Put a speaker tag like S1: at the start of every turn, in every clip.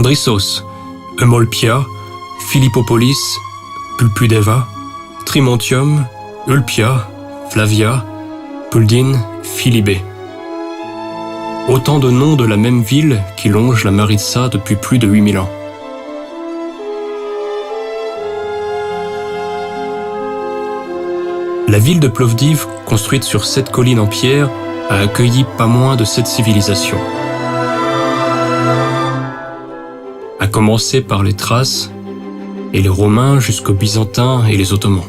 S1: Andrissos, Eumolpia, Philippopolis, Pulpudeva, Trimontium, Ulpia, Flavia, Puldine, Philibé. Autant de noms de la même ville qui longe la Maritsa depuis plus de 8000 ans. La ville de Plovdiv, construite sur 7 collines en pierre, a accueilli pas moins de 7 civilisations. À commencer par les Thraces et les Romains jusqu'aux Byzantins et les Ottomans,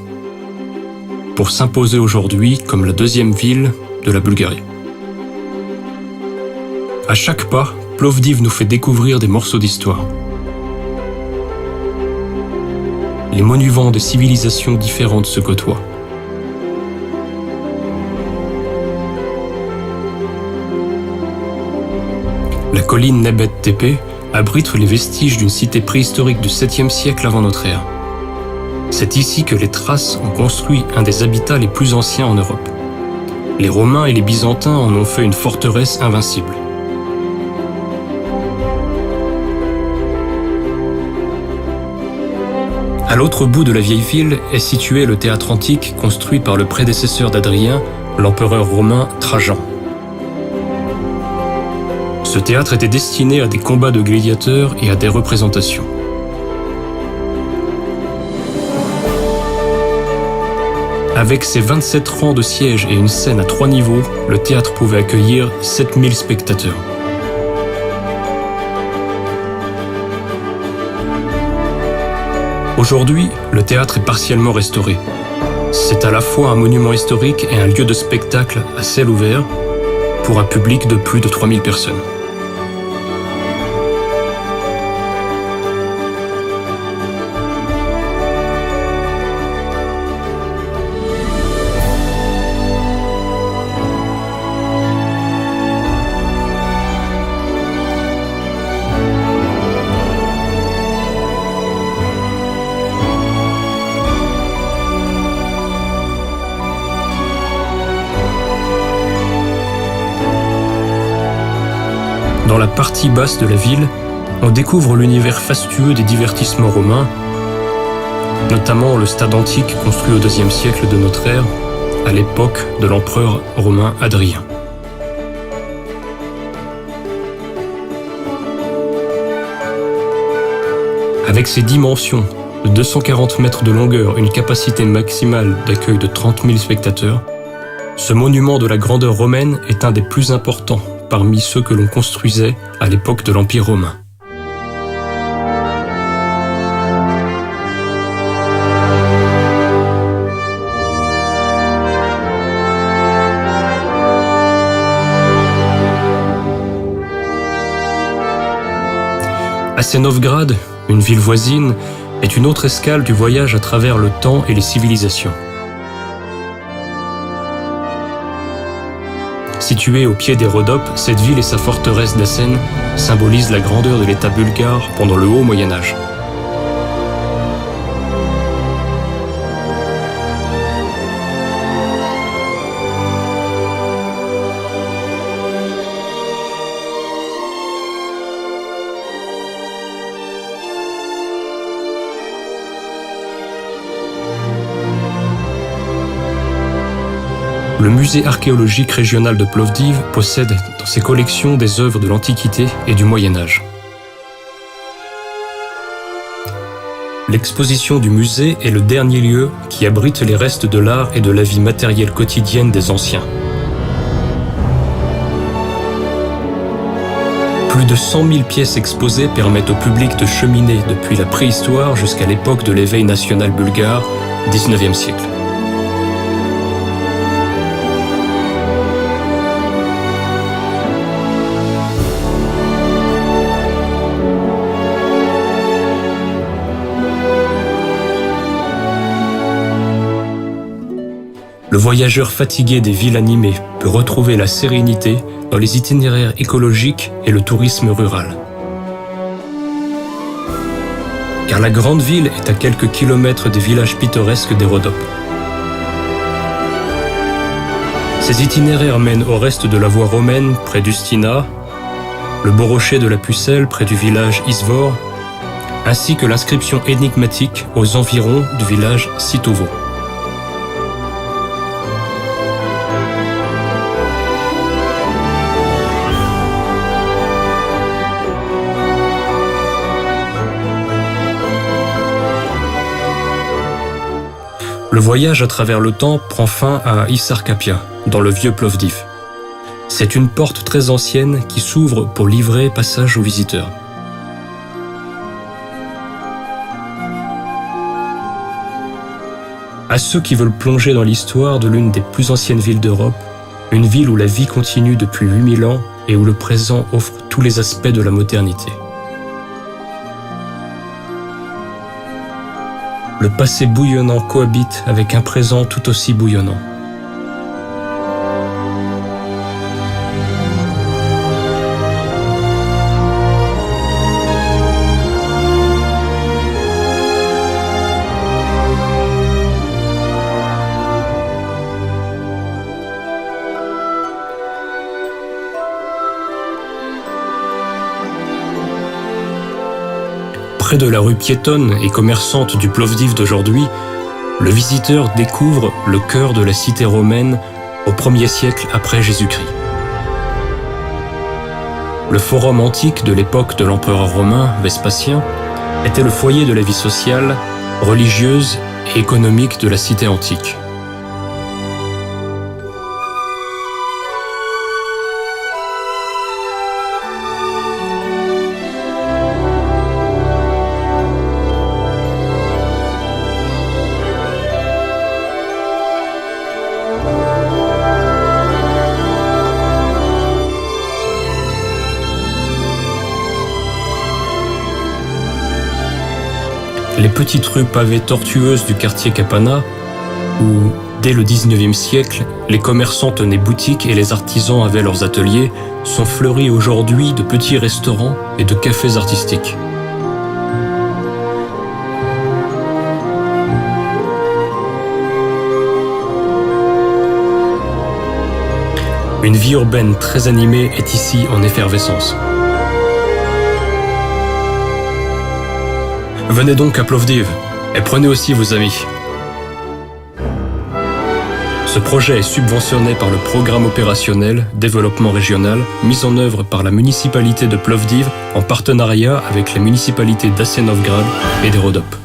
S1: pour s'imposer aujourd'hui comme la deuxième ville de la Bulgarie. À chaque pas, Plovdiv nous fait découvrir des morceaux d'histoire. Les monuments de civilisations différentes se côtoient. La colline Nebet Tepe abrite les vestiges d'une cité préhistorique du 7e siècle avant notre ère. C'est ici que les Thraces ont construit un des habitats les plus anciens en Europe. Les Romains et les Byzantins en ont fait une forteresse invincible. À l'autre bout de la vieille ville est situé le théâtre antique construit par le prédécesseur d'Adrien, l'empereur romain Trajan. Ce théâtre était destiné à des combats de gladiateurs et à des représentations. Avec ses 27 rangs de sièges et une scène à 3 niveaux, le théâtre pouvait accueillir 7000 spectateurs. Aujourd'hui, le théâtre est partiellement restauré. C'est à la fois un monument historique et un lieu de spectacle à ciel ouvert pour un public de plus de 3000 personnes. Dans la partie basse de la ville, on découvre l'univers fastueux des divertissements romains, notamment le stade antique construit au IIe siècle de notre ère, à l'époque de l'empereur romain Hadrien. Avec ses dimensions de 240 mètres de longueur, une capacité maximale d'accueil de 30 000 spectateurs, ce monument de la grandeur romaine est un des plus importants parmi ceux que l'on construisait à l'époque de l'Empire romain. Assenovgrad, une ville voisine, est une autre escale du voyage à travers le temps et les civilisations. Située au pied des Rhodopes, cette ville et sa forteresse d'Assen symbolisent la grandeur de l'État bulgare pendant le Haut Moyen-Âge. Le musée archéologique régional de Plovdiv possède dans ses collections des œuvres de l'Antiquité et du Moyen-Âge. L'exposition du musée est le dernier lieu qui abrite les restes de l'art et de la vie matérielle quotidienne des anciens. Plus de 100 000 pièces exposées permettent au public de cheminer depuis la préhistoire jusqu'à l'époque de l'éveil national bulgare, 19e siècle. Le voyageur fatigué des villes animées peut retrouver la sérénité dans les itinéraires écologiques et le tourisme rural. Car la grande ville est à quelques kilomètres des villages pittoresques des Rhodopes. Ces itinéraires mènent au reste de la voie romaine près d'Ustina, le beau rocher de la Pucelle près du village Izvor, ainsi que l'inscription énigmatique aux environs du village Sitovo. Le voyage à travers le temps prend fin à Issarkapia, dans le vieux Plovdiv. C'est une porte très ancienne qui s'ouvre pour livrer passage aux visiteurs. À ceux qui veulent plonger dans l'histoire de l'une des plus anciennes villes d'Europe, une ville où la vie continue depuis 8000 ans et où le présent offre tous les aspects de la modernité. Le passé bouillonnant cohabite avec un présent tout aussi bouillonnant. Près de la rue piétonne et commerçante du Plovdiv d'aujourd'hui, le visiteur découvre le cœur de la cité romaine au 1er siècle après Jésus-Christ. Le forum antique de l'époque de l'empereur romain Vespasien était le foyer de la vie sociale, religieuse et économique de la cité antique. Les petites rues pavées tortueuses du quartier Kapana, où, dès le 19e siècle, les commerçants tenaient boutique et les artisans avaient leurs ateliers, sont fleuries aujourd'hui de petits restaurants et de cafés artistiques. Une vie urbaine très animée est ici en effervescence. Venez donc à Plovdiv et prenez aussi vos amis. Ce projet est subventionné par le programme opérationnel Développement régional mis en œuvre par la municipalité de Plovdiv en partenariat avec les municipalités d'Asenovgrad et de Rodop.